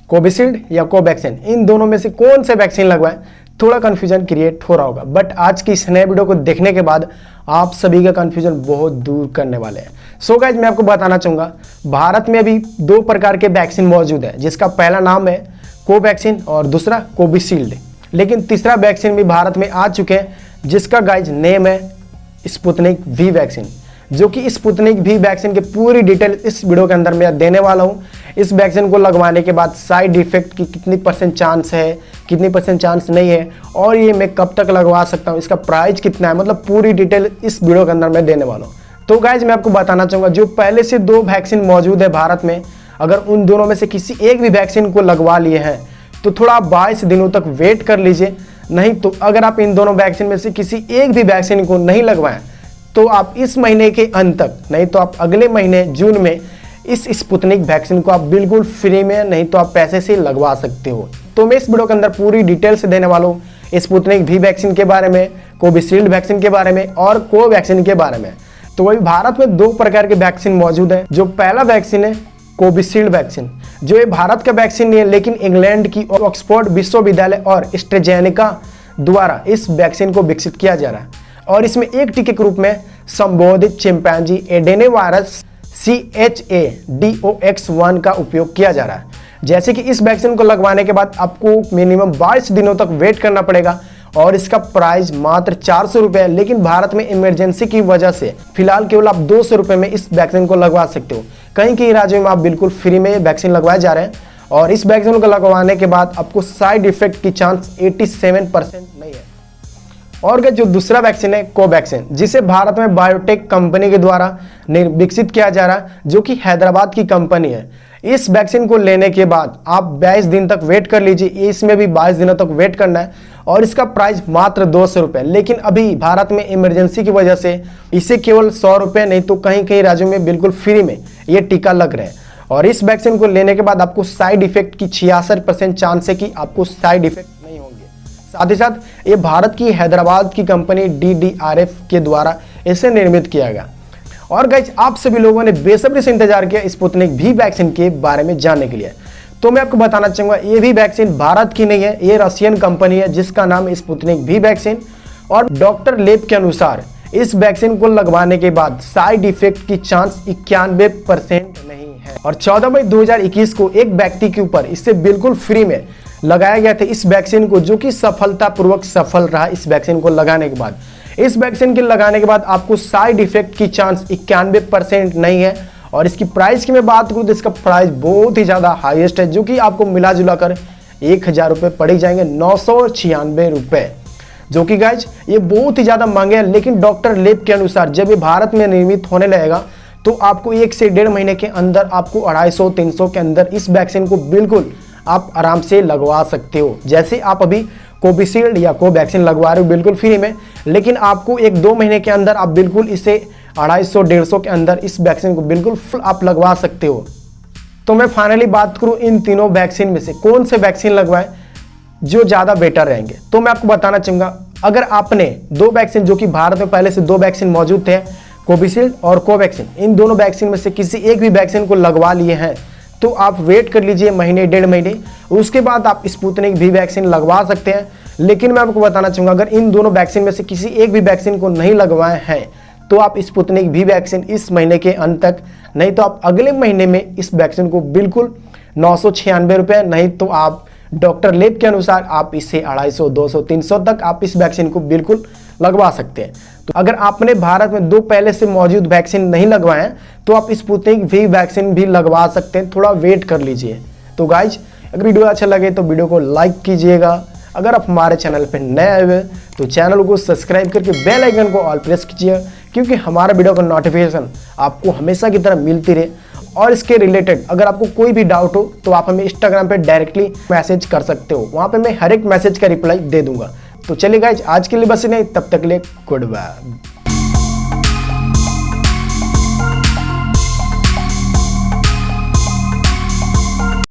Covishield या Covaxin, इन दोनों में से कौन से वैक्सीन लगवाएं, थोड़ा कन्फ्यूजन क्रिएट हो रहा होगा। बट आज की इस नए वीडियो को देखने के बाद आप सभी का कन्फ्यूजन बहुत दूर करने वाले हैं। सो गाइज मैं आपको बताना चाहूँगा, भारत में अभी 2 प्रकार के वैक्सीन मौजूद है, जिसका पहला नाम है कोवैक्सीन और दूसरा कोविशील्ड। लेकिन तीसरा वैक्सीन भी भारत में आ चुके हैं, जिसका गाइज नेम है स्पुतनिक वी वैक्सीन, जो कि स्पुतनिक वी वैक्सीन की पूरी डिटेल इस वीडियो के अंदर मैं देने वाला हूं। इस वैक्सीन को लगवाने के बाद साइड इफेक्ट की कितनी % चांस है, कितनी % चांस नहीं है, और ये मैं कब तक लगवा सकता हूं, इसका प्राइस कितना है, मतलब पूरी डिटेल इस वीडियो के अंदर मैं देने वाला हूँ। तो गाइज मैं आपको बताना चाहूँगा, जो पहले से 2 वैक्सीन मौजूद है भारत में, अगर उन दोनों में से किसी एक भी वैक्सीन को लगवा लिए हैं तो थोड़ा 22 दिनों तक वेट कर लीजिए। नहीं तो अगर आप इन दोनों वैक्सीन में से किसी एक भी वैक्सीन को नहीं लगवाएं तो आप इस महीने के अंत तक, नहीं तो आप अगले महीने जून में इस स्पुतनिक वैक्सीन को आप बिल्कुल फ्री में, नहीं तो आप पैसे से लगवा सकते हो। तो मैं इस वीडियो के अंदर पूरी डिटेल से देने वाला हूँ स्पुतनिक वी वैक्सीन के बारे में, कोविशील्ड वैक्सीन के बारे में और कोवैक्सीन के बारे में। तो वही भारत में 2 प्रकार के वैक्सीन मौजूद है। जो पहला वैक्सीन है कोविशील्ड वैक्सीन, जो ये भारत का वैक्सीन नहीं है, लेकिन इंग्लैंड की ऑक्सफोर्ड विश्वविद्यालय और एस्ट्राजेनेका द्वारा इस वैक्सीन को विकसित किया जा रहा है, और इसमें एक टीके के रूप में संबोधित चिंपैंजी एडेनोवायरस CHAdOX1 का उपयोग किया जा रहा है। जैसे कि इस वैक्सीन को लगवाने के बाद आपको मिनिमम 22 दिनों तक वेट करना पड़ेगा, और इसका प्राइस मात्र 400 रुपये है। लेकिन भारत में इमरजेंसी की वजह से फिलहाल केवल आप 200 रुपये में इस वैक्सीन को लगवा सकते हो। कहीं कहीं राज्यों में आप बिल्कुल फ्री में वैक्सीन लगवाए जा रहे हैं, और इस वैक्सीन को लगवाने के बाद आपको साइड इफेक्ट की चांस 87% नहीं है। और जो दूसरा वैक्सीन है कोवैक्सीन, जिसे भारत में बायोटेक कंपनी के द्वारा विकसित किया जा रहा है, जो कि हैदराबाद की कंपनी है। इस वैक्सीन को लेने के बाद आप 22 दिन तक वेट कर लीजिए, इसमें भी 22 दिनों तक वेट करना है, और इसका प्राइस मात्र 200 रुपये। लेकिन अभी भारत में इमरजेंसी की वजह से इसे केवल 100 रुपये, नहीं तो कहीं कहीं राज्यों में बिल्कुल फ्री में ये टीका लग रहे हैं। और इस वैक्सीन को लेने के बाद आपको साइड इफेक्ट की 66% चांस है कि आपको साइड इफेक्ट नहीं होंगे। साथ ही साथ ये भारत की हैदराबाद की कंपनी DDRF के द्वारा इसे निर्मित किया गया। और गाइज आप सभी लोगों ने बेसब्री से इंतजार किया स्पुतनिक वी वैक्सीन के बारे में जानने के लिए। तो मैं आपको बताना चाहूँगा, ये भी वैक्सीन भारत की नहीं है, ये रशियन कंपनी है, जिसका नाम है स्पुतनिक वी वैक्सीन। और डॉक्टर लेब के अनुसार इस वैक्सीन को लगवाने के बाद साइड इफेक्ट की चांस 91% नहीं है। और 14 मई 2021 को एक व्यक्ति के ऊपर इससे बिल्कुल फ्री में लगाया गया था इस वैक्सीन को, जो कि सफलतापूर्वक सफल रहा। इस वैक्सीन को लगाने के बाद, इस वैक्सीन के लगाने के बाद आपको साइड इफेक्ट की चांस 91% नहीं है। और इसकी प्राइस की मैं बात करूँ तो इसका प्राइस बहुत ही ज़्यादा हाईएस्ट है, जो कि आपको मिला जुला कर 1000 रुपये पड़ जाएंगे, 996 रुपये, जो कि गाइज ये बहुत ही ज़्यादा महंगे हैं। लेकिन डॉक्टर लेब के अनुसार जब ये भारत में निर्मित होने लगेगा तो आपको 1 से 1.5 महीने के अंदर आपको 250-300 के अंदर इस वैक्सीन को बिल्कुल आप आराम से लगवा सकते हो। जैसे आप अभी कोविशील्ड या कोवैक्सीन लगवा रहे हो बिल्कुल फ्री में, लेकिन आपको 1-2 महीने के अंदर आप बिल्कुल इसे 250-150 के अंदर इस वैक्सीन को बिल्कुल फुल आप लगवा सकते हो। तो मैं फाइनली बात करूं इन तीनों वैक्सीन में से कौन से वैक्सीन लगवाएं जो ज़्यादा बेटर रहेंगे। तो मैं आपको बताना चाहूँगा, अगर आपने 2 वैक्सीन, जो कि भारत में पहले से 2 वैक्सीन मौजूद थे, कोविशील्ड और कोवैक्सीन, इन दोनों वैक्सीन में से किसी एक भी वैक्सीन को लगवा लिए हैं तो आप वेट कर लीजिए महीने 1.5 महीने, उसके बाद आप स्पुतनिक वी वैक्सीन लगवा सकते हैं। लेकिन मैं आपको बताना चाहूँगा, अगर इन दोनों वैक्सीन में से किसी एक भी वैक्सीन को नहीं लगवाए हैं तो आप स्पुतनिक वी वैक्सीन इस महीने के अंत तक, नहीं तो आप अगले महीने में इस वैक्सीन को बिल्कुल 996 रुपये, नहीं तो आप डॉक्टर लेब के अनुसार आप इसे 250, 200, 300 तक आप इस वैक्सीन को बिल्कुल लगवा सकते हैं। तो अगर आपने भारत में 2 पहले से मौजूद वैक्सीन नहीं लगवाए हैं तो आप स्पुतनिक वी वैक्सीन भी लगवा सकते हैं, थोड़ा वेट कर लीजिए। तो गाइज अगर वीडियो अच्छा लगे तो वीडियो को लाइक कीजिएगा। अगर आप हमारे चैनल पर नए आए हुए तो चैनल को सब्सक्राइब करके बेल आइकन को ऑल प्रेस कीजिए, क्योंकि हमारा वीडियो का नोटिफिकेशन आपको हमेशा की तरह मिलती रहे। और इसके रिलेटेड अगर आपको कोई भी डाउट हो तो आप हमें इंस्टाग्राम पे डायरेक्टली मैसेज कर सकते हो, वहाँ पे मैं हर एक मैसेज का रिप्लाई दे दूंगा। तो चलिए गाइज आज के लिए बस नहीं, तब तक के लिए गुड बाय।